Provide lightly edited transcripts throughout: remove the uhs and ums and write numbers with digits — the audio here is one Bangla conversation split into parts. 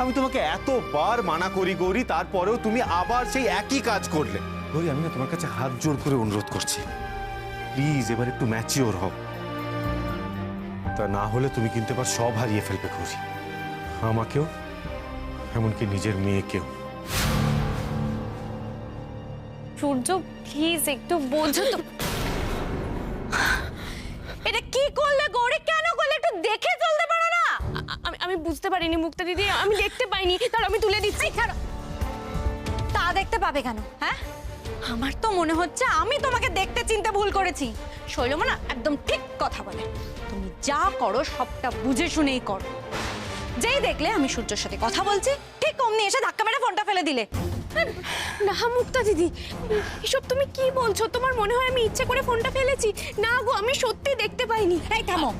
আমি তোমাকে এতবার মানা করি গৌরী, তারপরেও তুমি আবার সেই একই কাজ করলে। গৌরী, আমি না তোমার কাছে হাত জোড় করে অনুরোধ করছি, প্লিজ এবার একটু ম্যাচিওর হও। তা না হলে তুমি কিন্তু এবার সব হারিয়ে ফেলবে গৌরী, আমাকেও, এমনকি নিজের মেয়েকেও। সূর্য প্লিজ একটু বোঝো তো। এটা কি করলে গৌরী, কেন করলে? একটু দেখে চলতে পারো না? আমি বুঝতে পারিনি মুক্তা দিদি, আমি দেখতে পাইনি, তার আমি তুলে দিচ্ছি। তা দেখতে পাবে কেন? হ্যাঁ, আমার তো মনে হচ্ছে আমি তোমাকে দেখতে চিনতে ভুল করেছি। শৈলমা না একদম ঠিক কথা বলে, তুমি যা করো সবটা বুঝে শুনেই করো। যেই দেখলে আমি সূর্যের সাথে কথা বলছি, ঠিক অমনি এসে ধাক্কা মেরে ফোনটা ফেলে দিলে। না মুক্তা দিদি, এসব তুমি কি বলছো? তোমার মনে হয় আমি ইচ্ছে করে ফোনটা ফেলেছি? না গো, আমি সত্যি দেখতে পাইনি। এই থামো,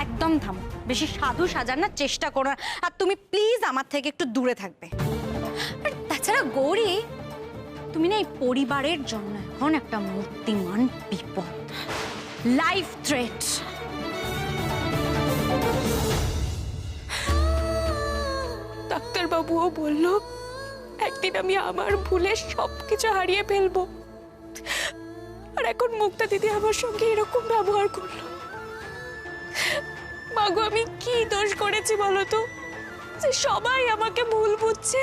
একদম থামো, বেশি সাধু সাজানোর চেষ্টা করো না। আর তুমি প্লিজ আমার থেকে একটু দূরে থাকবে। আর তাছাড়া গৌরী, তুমি না এই পরিবারের জন্য এখন একটা মূর্তিমান বিপদ, লাইফ থ্রেট। ডাক্তারবাবুও বলল একদিন আমি আমার ভুলে সবকিছু হারিয়ে ফেলবো, আর এখন মুক্তা দিদি আমার সঙ্গে এরকম ব্যবহার করলো। মাগো, আমি কি দোষ করেছি বলো তো, যে সবাই আমাকে ভুল বুঝছে?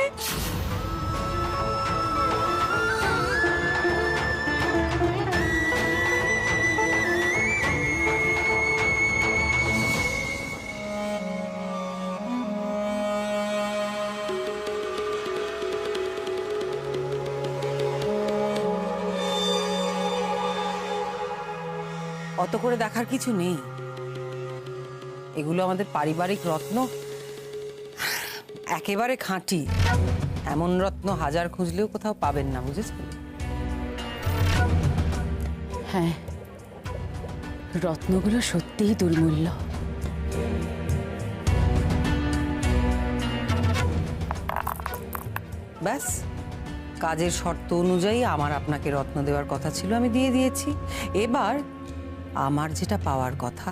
অত করে দেখার কিছু নেই, এগুলো আমাদের পারিবারিক রত্ন, একেবারে খাঁটি। এমন রত্ন হাজার খুঁজলেও কোথাও পাবেন না, বুঝেছেন? হ্যাঁ, রত্নগুলো সত্যিই দুর্মূল্য। ব্যাস, কাজের শর্ত অনুযায়ী আমার আপনাকে রত্ন দেওয়ার কথা ছিল, আমি দিয়ে দিয়েছি। এবার আমার যেটা পাওয়ার কথা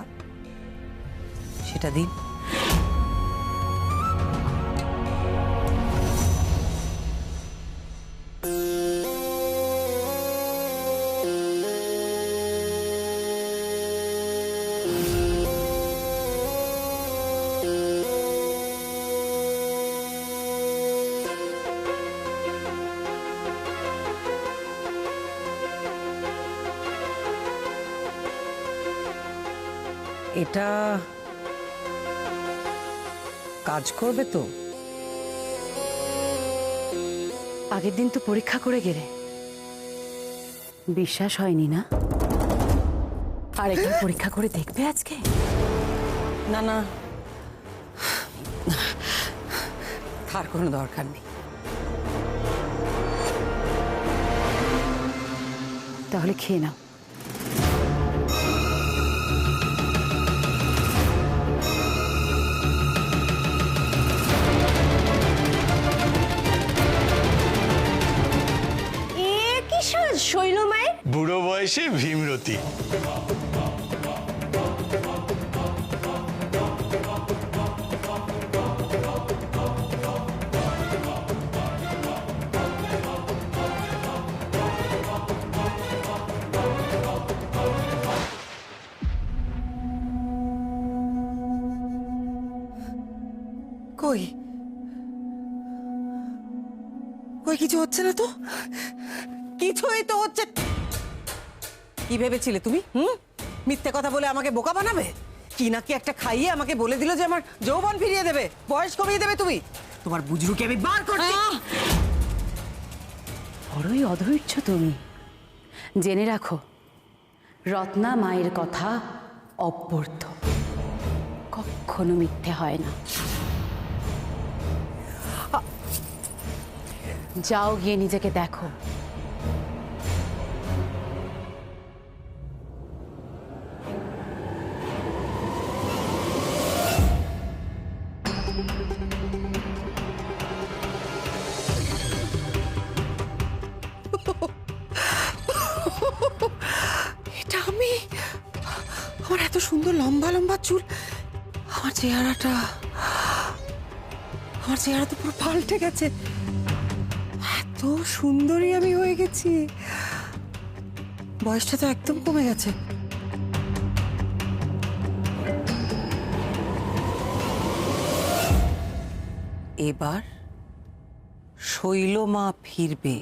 সেটা দিন। এটা কাজ করবে তো? আগের দিন তো পরীক্ষা করে গেলে, বিশ্বাস হয়নি না? আর একবার পরীক্ষা করে দেখবে আজকে? না না, তার কোনো দরকার নেই। তাহলে খেয়ে নাও। শৈলমায়ের বুড়ো বয়সে ভীমরতি। কই কই কিছু হচ্ছে না তো? কিছুই তো হচ্ছে। কি ভেবেছিলে তুমি? মিথ্যে কথা বলে আমাকে বোকা বানাবে? কি নাকি একটা খাইয়ে আমাকে বলে দিল যে আমার যৌবন ফিরিয়ে দেবে, বয়স কমিয়ে দেবে। তুমি, তোমার বুজরুকে আমি বার করছি। বড়ই অধৈর্য তুমি। জেনে রাখো, রত্না মায়ের কথা অব্যর্থ, কখনো মিথ্যে হয় না। যাও, গিয়ে নিজেকে দেখো। এটা আমি? আমার এত সুন্দর লম্বা লম্বা চুল, আমার চেহারাটা। আমার চেহারা তো পুরো পাল্টে গেছে, এত সুন্দরী আমি হয়ে গেছি। বয়সটা তো একদম কমে গেছে। এবার শৈলমা ফিরবে,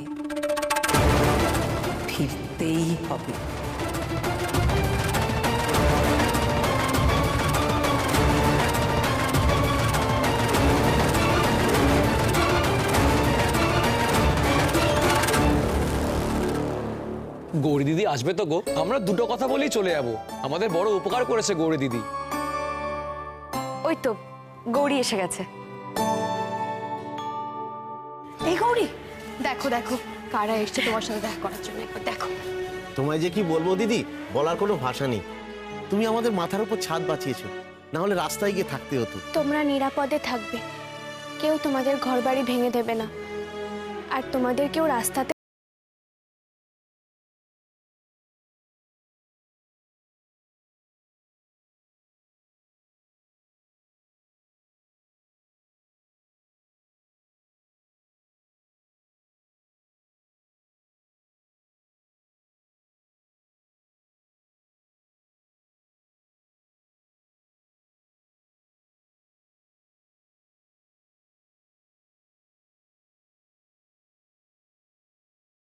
ফিরতেই হবে। গৌরী দিদি আসবে তো গো, আমরা দুটো কথা বলেই চলে যাব। আমাদের বড় উপকার করেছে গৌরী দিদি। ওই তো গৌরী এসে গেছে। এই গৌরী, দেখো দেখো কারা এসছে তোমার সাথে দেখা করার জন্য, একবার দেখো। তোমায় যে কি বলবো দিদি, বলার কোনো ভাষা নেই। তুমি আমাদের মাথার উপর ছাদ বাঁচিয়েছো, না হলে রাস্তায় গিয়ে থাকতে হতো। তোমরা নিরাপদে থাকবে, কেউ তোমাদের ঘরবাড়ি ভেঙে দেবে না, আর তোমাদের কেউ রাস্তাতে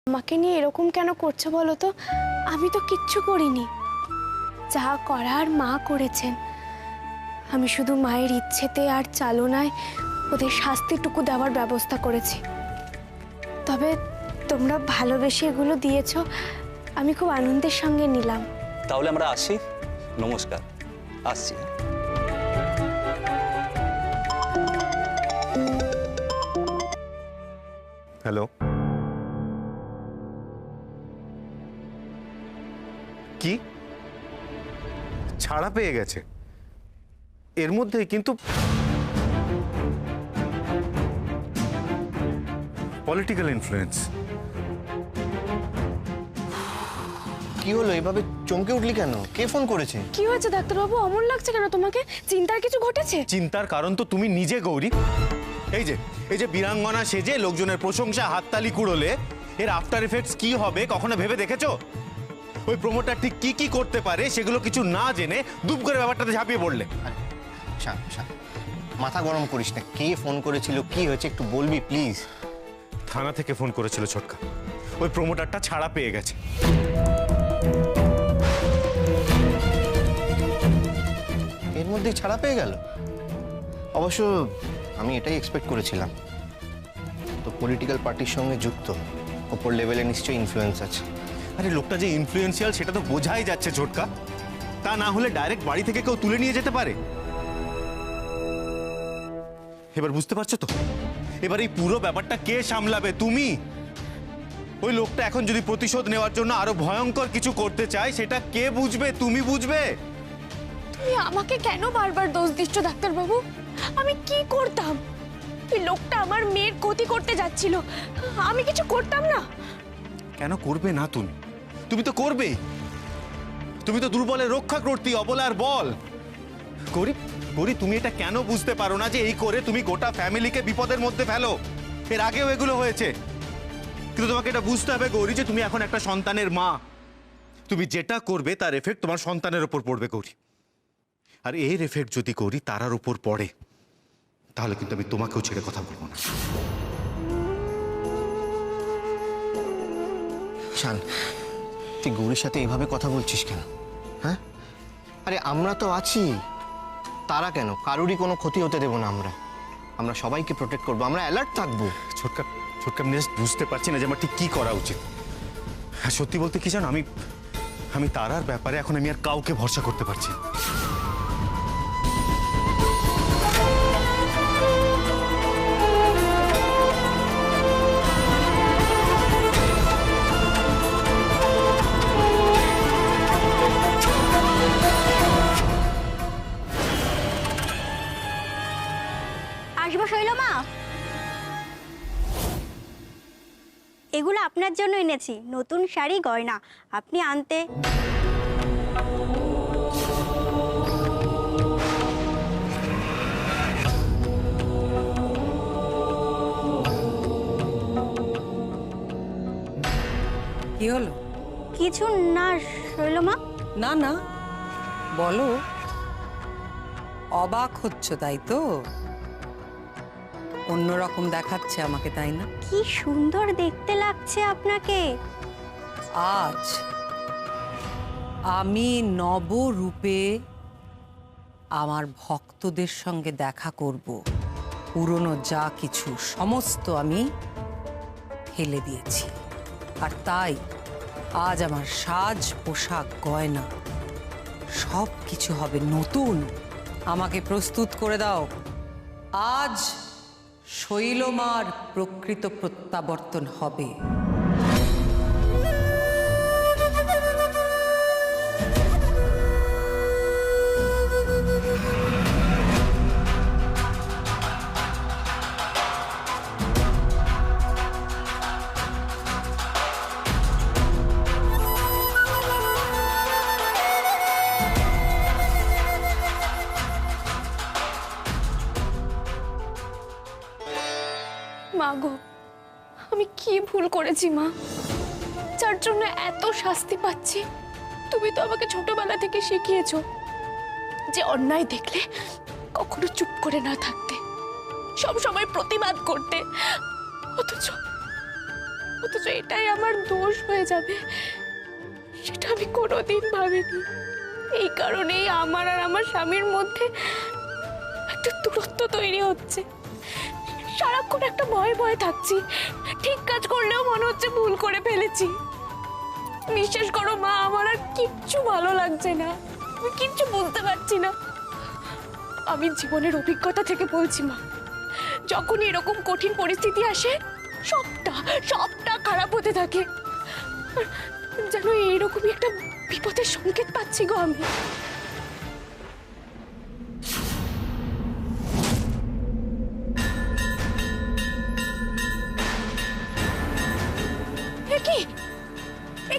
আমাকে নিয়ে এরকম কেন করছো বলো তো? আমি তো কিচ্ছু করিনি, যা করার মা করেছেন। আমি শুধু মায়ের ইচ্ছেতে আর চালনায় ওদের শাস্তিটুকু দেওয়ার ব্যবস্থা করেছি। তবে তোমরা ভালোবেসে এগুলো দিয়েছো, আমি খুব আনন্দের সঙ্গে নিলাম। তাহলে আমরা আসি, নমস্কার, আসছি। হ্যালো, কি ছাড়া পেয়ে গেছে এর মধ্যে? কিন্তু পলিটিক্যাল ইনফ্লুয়েন্স। কি হলো, এভাবে চমকে উঠলি কেন? কে ফোন করেছে? কি হয়েছে ডাক্তারবাবু? অমন লাগছে কেন তোমাকে? চিন্তার কিছু ঘটেছে? চিন্তার কারণ তো তুমি নিজে গৌরী। এই যে বীরাঙ্গনা সেজে লোকজনের প্রশংসা হাততালি কুড়োলে এর আফটার এফেক্টস কি হবে কখনো ভেবে দেখেছো? ওই প্রমোটার ঠিক কি কি করতে পারে সেগুলো কিছু না জেনে দুপ করে ব্যাপারটাতে ঝাঁপিয়ে পড়লে। শান্ত শান্ত, মাথা গরম করিস না। কে ফোন করেছিল, কি হয়েছে একটু বলবি প্লিজ? থানা থেকে ফোন করেছিল ছোটকা, ওই প্রমোটারটা ছাড়া পেয়ে গেছে। এর মধ্যেই ছাড়া পেয়ে গেল? অবশ্য আমি এটাই এক্সপেক্ট করেছিলাম। তো পলিটিক্যাল পার্টির সঙ্গে যুক্ত, ওপর লেভেলে নিশ্চয়ই ইনফ্লুয়েন্স আছে। আরে লোকটা যে ইনফ্লুয়েন্সিয়াল সেটা তো বোঝাই যাচ্ছে ছোটকা। তা না হলে ডাইরেক্ট বাড়ি থেকে কেউ তুলে নিয়ে যেতে পারে? এবার বুঝতে পারছো তো? এবার এই পুরো ব্যাপারটা কে সামলাবে? তুমি। ওই লোকটা এখন যদি প্রতিশোধ নেওয়ার জন্য আরো ভয়ঙ্কর কিছু করতে চায় সেটা কে বুঝবে? তুমি বুঝবে। তুমি আমাকে কেন বারবার দোষ দিচ্ছ ডাক্তারবাবু? আমি কি করতাম? এই লোকটা আমার মেয়ের ক্ষতি করতে যাচ্ছিল, আমি কিছু করতাম না। কেন করবে না তুমি? তুমি তো করবেই। তুমি তো দুর্বলের রক্ষা করতে, অবলার বল। গৌরী, তুমি এটা কেন বুঝতে পারো না যে এই করে তুমি গোটা ফ্যামিলিকে বিপদের মধ্যে ফেলো? এর আগেও এগুলো হয়েছে। কিন্তু তোমাকে এটা বুঝতে হবে গৌরী যে তুমি এখন একটা সন্তানের মা। তুমি যেটা করবে তার এফেক্ট তোমার সন্তানের উপর পড়বে গৌরী। আর এর এফেক্ট যদি গৌরী তারার উপর পড়ে তাহলে কিন্তু আমি তোমাকেও ছেড়ে কথা বলবো না। শান, তুই গৌরীর সাথে এভাবে কথা বলছিস কেন? হ্যাঁ, আরে আমরা তো আছি। তারা কেন? কারোরই কোনো ক্ষতি হতে দেবো না। আমরা সবাইকে প্রোটেক্ট করবো, আমরা অ্যালার্ট থাকবো। ছোটকা আমি জাস্ট বুঝতে পারছি না যে আমার ঠিক কি করা উচিত। হ্যাঁ, সত্যি বলতে কি জানো, আমি তারার ব্যাপারে এখন আমি আর কাউকে ভরসা করতে পারছি না। আসবো শৈলমা? এগুলো আপনার জন্য এনেছি, নতুন শাড়ি গয়না। আপনি আনতে। কিছু না শৈলমা। না না, বলো। অবাক হচ্ছ তাই তো? অন্যরকম দেখাচ্ছে আমাকে, তাই না? কি সুন্দর দেখতে লাগছে আপনাকে। আজ আমি নবরূপে আমার ভক্তদের সঙ্গে দেখা করব। পুরনো যা কিছু সমস্ত আমি ফেলে দিয়েছি, আর তাই আজ আমার সাজ পোশাক গয়না সব কিছু হবে নতুন। আমাকে প্রস্তুত করে দাও। আজ শৈলমার প্রকৃত প্রত্যাবর্তন হবে। মা গো, আমি কি ভুল করেছি মা, যার জন্য এত শাস্তি পাচ্ছি? তুমি তো আমাকে ছোটবেলা থেকে শিখিয়েছো যে অন্যায় দেখলে কখনো চুপ করে না থাকতে, সব সময় প্রতিবাদ করতে। অথচ এটাই আমার দোষ হয়ে যাবে, সেটা আমি কোনোদিন ভাবিনি। এই কারণেই আমার আর আমার স্বামীর মধ্যে একটা দূরত্ব তৈরি হচ্ছে। সারাক্ষণ একটা ভয়ে ভয়ে থাকছি, ঠিক কাজ করলেও মনে হচ্ছে ভুল করে ফেলেছি। বিশ্বাস করো মা, আমার আর কিচ্ছু ভালো লাগছে না, আমি কিচ্ছু বুঝতে পারছি না। আমি জীবনের অভিজ্ঞতা থেকে বলছি মা, যখন এরকম কঠিন পরিস্থিতি আসে সবটা খারাপ হতে থাকে। যেন এরকমই একটা বিপদের সংকেত পাচ্ছি গো আমি।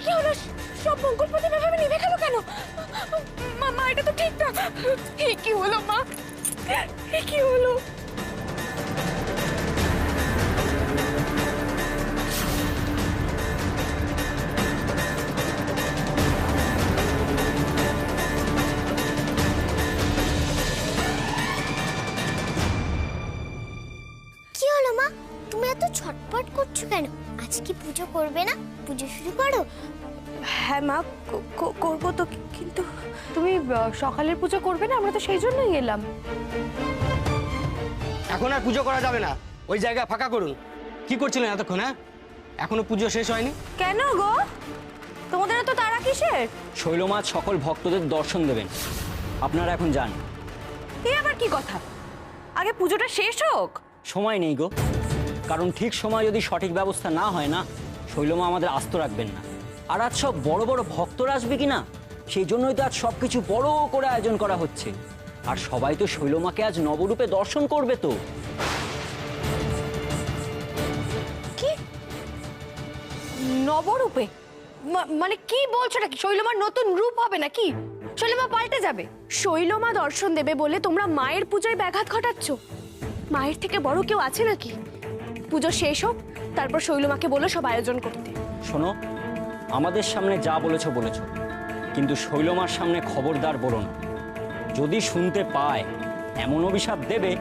কি হলো? সব মঙ্গল প্রতিমা ভাবে নিভে গেল কেন? মা, এটা তো ঠিক না। কি হলো মা, কি হলো? কি হলো মা, তুমি এত ছটপট করছো কেন? আজ কি পুজো করবে না? পুজো শুরু করো। হ্যাঁ মা, করবো তো, কিন্তু তুমি সকালের পুজো করবে না? আমরা তো সেই জন্যই এলাম। এখন আর পুজো করা যাবে না, ওই জায়গা ফাঁকা করুন। কি করছিলেন এতক্ষণ? হ্যাঁ, এখনো পুজো শেষ হয়নি? কেন গো, তোমাদের তো তারা কিসের? শৈলমা সকল ভক্তদের দর্শন দেবেন, আপনারা এখন যান। এ আবার কি কথা? আগে পুজোটা শেষ হোক। সময় নেই গো, কারণ ঠিক সময় যদি সঠিক ব্যবস্থা না হয় না, শৈলমা আমাদের আস্ত রাখবেন না। আর আজ সব বড় বড় ভক্তরা আসবে কিনা, সেই জন্যই তো আজ সবকিছু বড় করে আয়োজন করা হচ্ছে। আর সবাই তো শৈলমাকে আজ নবরূপে দর্শন করবে। তো কি নবরূপে? মানে কি বলছো নাকি? শৈলমার নতুন রূপ হবে নাকি? শৈলমা পাল্টে যাবে? শৈলমা দর্শন দেবে বলে তোমরা মায়ের পুজোয় ব্যাঘাত ঘটাচ্ছ? মায়ের থেকে বড় কেউ আছে নাকি? পুজো শেষ হোক, তারপর শৈলমাকে বলো সব আয়োজন করতে। শোনো, আমাদের সামনে যা বলেছো, কিন্তু শৈলমার সামনে খবরদার বলো না। যদি শুনতে পায় এমন অভিশাপ দেবে,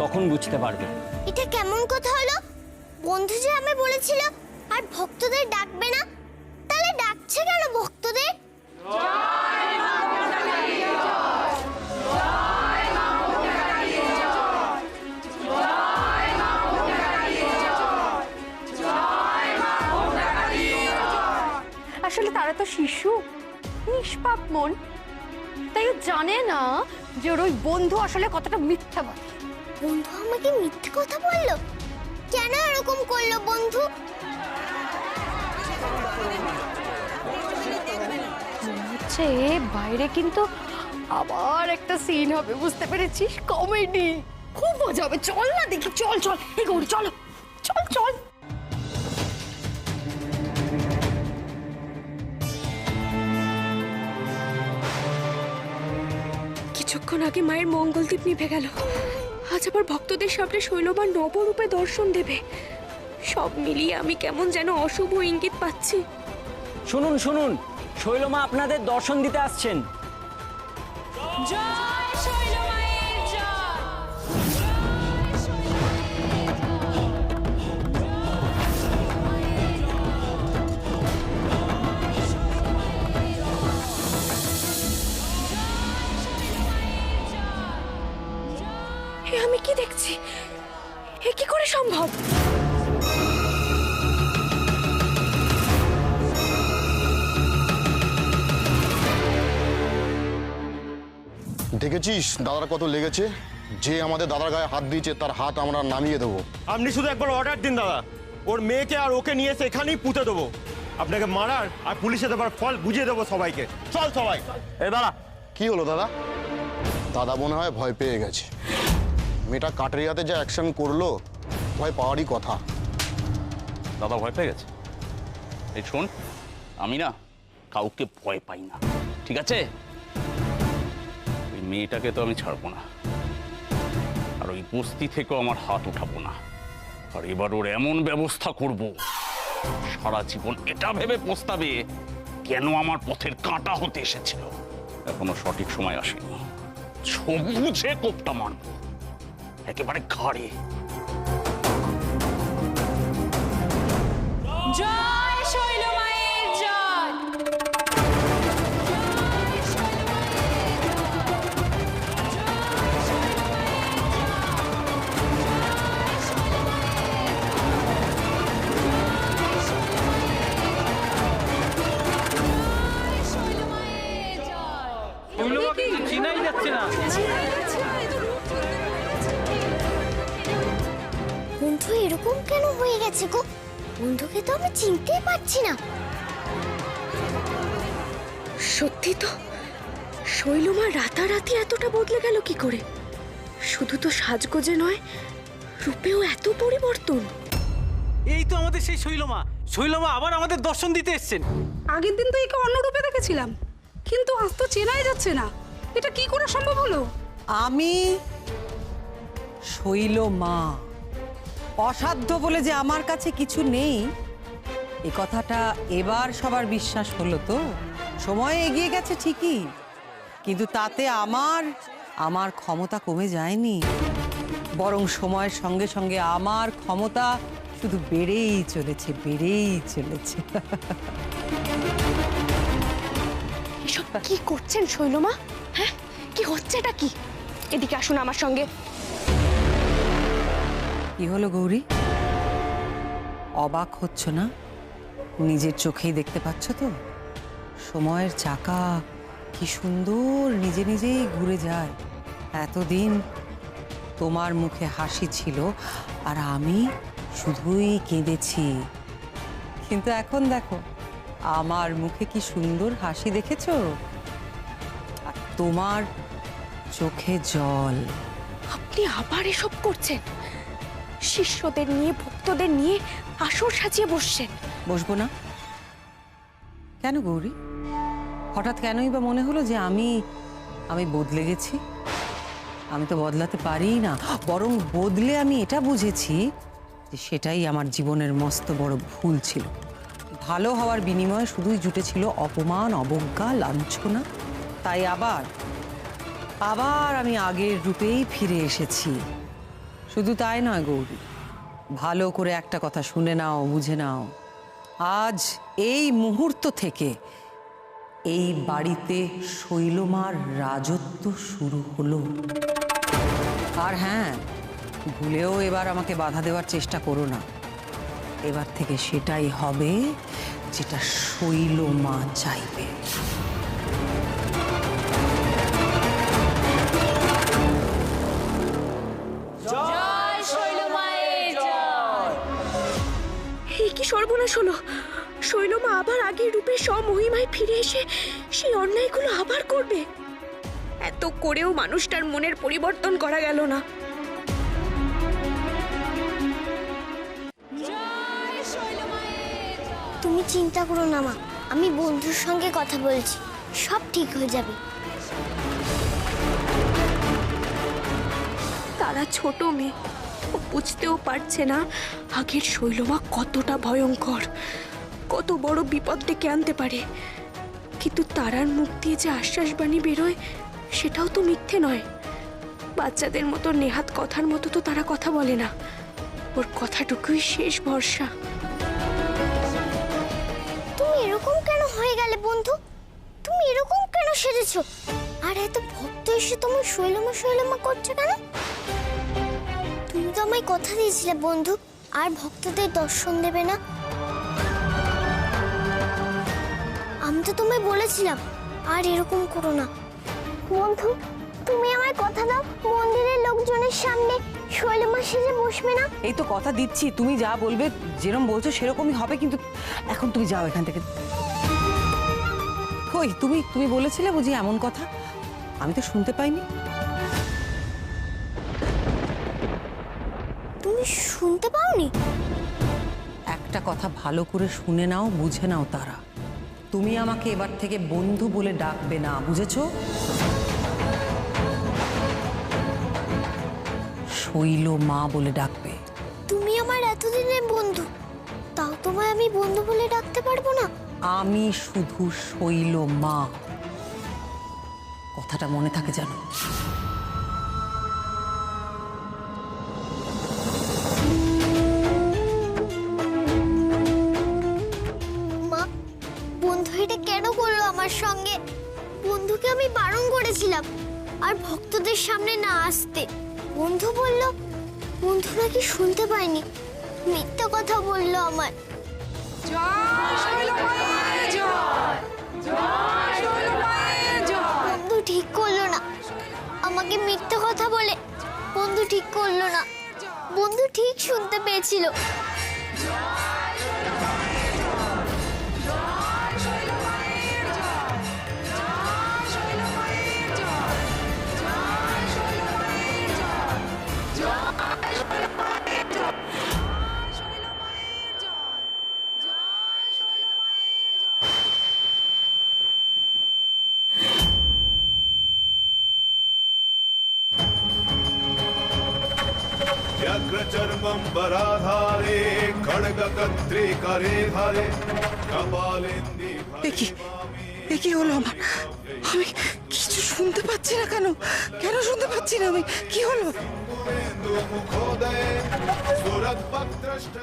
তখন বুঝতে পারবে। এটা কেমন কথা হলো? বন্ধু যে আমি বলেছিল আর ভক্তদের ডাকবে না, তাহলে ডাকছে কেন ভক্তদের? আসলে তারা তো শিশু, নিষ্পাপ মন, তাই ও জানে না যে ওর ওই বন্ধু আসলে কতটা মিথ্যা বলে। বন্ধু আমাকে মিথ্যে কথা বললো? কেন এরকম করলো বন্ধু? হচ্ছে বাইরে কিন্তু আবার একটা সিন হবে, বুঝতে পেরেছিস? কমেডি, খুব মজা হবে। চল না দেখি, চল চল, এই গৌরী চলো, চল চল। কিছুক্ষণ আগে মায়ের মঙ্গলদীপ নিভে গেল, আজ আবার ভক্তদের সামনে শৈলমা নবরূপে দর্শন দেবে। সব মিলিয়ে আমি কেমন যেন অশুভ ইঙ্গিত পাচ্ছি। শুনুন, শৈলমা আপনাদের দর্শন দিতে আসছেন। জয় শৈলমায়ের জয়। এ আমি কি দেখছি? এ কি করে সম্ভব? দেখেছিস দাদার কত লেগেছে? যে আমাদের দাদার গায়ে হাত দিয়েছে তার হাত আমরা নামিয়ে দেবো। আপনি শুধু একবার অর্ডার দিন দাদা, ওর মেয়েকে আর ওকে নিয়ে এসে এখানেই পুঁতে দেবো। আপনাকে মারার আর পুলিশে দেবার ফল বুঝিয়ে দেবো সবাইকে। চল সবাই। এ দাদা, কি হলো দাদা? দাদা মনে হয় ভয় পেয়ে গেছে। মেয়েটা কাটারিয়াতে যা অ্যাকশন করলো, ভয় পাওয়ারই কথা। দাদা ভয় পেয়ে গেছে? এই শোন, আমি না কাউকে ভয় পাই না, ঠিক আছে? ওই মেয়েটাকে তো আমি ছাড়বো না, আর ওই বস্তি থেকেও আমার হাত উঠাবো না। আর এবার ওর এমন ব্যবস্থা করব, সারা জীবন এটা ভেবে পস্তাবে কেন আমার পথের কাঁটা হতে এসেছিল। এখনো সঠিক সময় আসেনি, সবুজে কোপটা মারব একেবারে ঘাড়ে। জয় শৈলমায়ের জয়। চিনাই যাচ্ছে না। বন্ধু এরকম কেন হয়ে গেছে গো? বন্ধুকে তো আমি চিনতেই পারছি না। সত্যি তো, শৈলমা রাতারাতি এতটা বদলে গেল কি করে? শুধু তো সাজগোজে নয়, রূপেও এত পরিবর্তন। এই তো আমাদের সেই শৈলমা। শৈলমা আবার আমাদের দর্শন দিতে এসেছেন। আগের দিন তো একে অন্য রূপে দেখেছিলাম, কিন্তু আজ তো চেনাই যাচ্ছে না। এটা কি করে সম্ভব হলো? আমি শৈলমা। অসাধ্য বলে যে আমার কাছে কিছু নেই, এ কথাটা এবার সবার বিশ্বাস হলো তো? সময় এগিয়ে গেছে ঠিকই, কিন্তু তাতে আমার ক্ষমতা কমে যায়নি, বরং সময়ের সঙ্গে সঙ্গে আমার ক্ষমতা শুধু বেড়েই চলেছে, বেড়েই চলেছে। এসব কি করছেন শৈলমা? হ্যাঁ, কি হচ্ছেটা কি? এদিকে আসুন আমার সঙ্গে। কি হলো গৌরী? অবাক হচ্ছ না? নিজের চোখেই দেখতে পাচ্ছ তো সময়ের চাকা কি সুন্দর নিজে নিজেই ঘুরে যায়। এতদিন তোমার মুখে হাসি ছিল আর আমি শুধুই কেঁদেছি, কিন্তু এখন দেখো আমার মুখে কি সুন্দর হাসি দেখেছো? আর তোমার চোখে জল। আপনি আবার এসব করছেন? শিষ্যদের নিয়ে, ভক্তদের নিয়ে আসর সাজিয়ে বসছেন। বসবো না কেন গৌরী? হঠাৎ কেনই বা মনে হলো যে আমি বদলে গেছি? আমি তো বদলাতে পারি না, বরং বদলে আমি এটা বুঝেছি যে সেটাই আমার জীবনের মস্ত বড় ভুল ছিল। ভালো হওয়ার বিনিময়ে শুধুই জুটেছিল অপমান, অবজ্ঞা, লাঞ্ছনা। তাই আবার আমি আগের রূপেই ফিরে এসেছি। শুধু তাই নয় গৌরী, ভালো করে একটা কথা শুনে নাও, বুঝে নাও। আজ এই মুহূর্ত থেকে এই বাড়িতে শৈলমার রাজত্ব শুরু হলো। আর হ্যাঁ, ভুলেও এবার আমাকে বাধা দেওয়ার চেষ্টা করো না। এবার থেকে সেটাই হবে যেটা শৈলমা চাইবে। জয় শৈলমায়ের জয়। এই কি সর্বনাশ হলো! শৈলমা আবার আগের রূপে স্বমহিমায় ফিরে এসে সেই অন্যায়গুলো আবার করবে। এত করেও মানুষটার মনের পরিবর্তন করা গেল না। তুমি চিন্তা করো না মা, আমি বন্ধুর সঙ্গে কথা বলছি, সব ঠিক হয়ে যাবে। তারা ছোট মেয়ে, ও বুঝতেও পারছে না আগের শৈলমা কতটা ভয়ঙ্কর, কত বড় বিপদ ডেকে আনতে পারে। কিন্তু তারার মুখ দিয়ে যে আশ্বাস বাণী বেরোয় সেটাও তো মিথ্যে নয়। বাচ্চাদের মতো নেহাত কথার মতো তো তারা কথা বলে না, ওর কথাটুকুই শেষ ভরসা। তুমি এরকম কেন হয়ে গেলে বন্ধু? তুমি এরকম কেন সেজেছো? আর এত ভক্ত এসে তুমি শৈলমা শৈলমা করছো কেন? তুমি তো আমায় কথা দিয়েছিলে বন্ধু, আর ভক্তদের দর্শন দেবে না। আমি তো তোমায় বলেছিলাম আর এরকম করো না। বন্ধু, তুমি আমায় কথা দাও, মন্দিরের লোকজনের সামনে শৈলমা সেজে বসবে না। এই তো কথা দিচ্ছি, তুমি যা বলবে যেরকম বলছো সেরকমই হবে, কিন্তু এখন তুমি যাও এখান থেকে। কই তুমি তুমি বলেছিলে বুঝি এমন কথা? আমি তো শুনতে পাইনি। তুমি শুনতে পাওনি? একটা কথা ভালো করে শুনে নাও, বুঝে নাও তারা, তুমি আমাকে এবার থেকে বন্ধু বলে ডাকবে না, বুঝেছো? শৈল মা বলে ডাকবে। তুমি আমার এতদিনের বন্ধু, তাও তোমায় আমি বন্ধু বলে ডাকতে পারবো না? আমি শুধু শৈল মা, কথাটা মনে থাকে জানো। মা, বন্ধু এটা কেন করলো আমার সঙ্গে? বন্ধুকে আমি বারণ করেছিলাম আর ভক্তদের সামনে না আসতে। বন্ধু বলল বন্ধু নাকি শুনতে পায়নি, মিথ্যা কথা বললো আমায়। বন্ধু ঠিক করলো না, আমাকে মিথ্যা কথা বলে বন্ধু ঠিক করলো না। বন্ধু ঠিক শুনতে পেয়েছিল। व्यग्रचर्मम्बराधारे खड्गकर्त्री करे धारे कपालेन्दि কি হলো আমার? আমি কিছু শুনতে পাচ্ছি না কেন? কেন শুনতে পাচ্ছি না আমি? কি হলো? मुखोदय सुरद्भक्त्रष्ट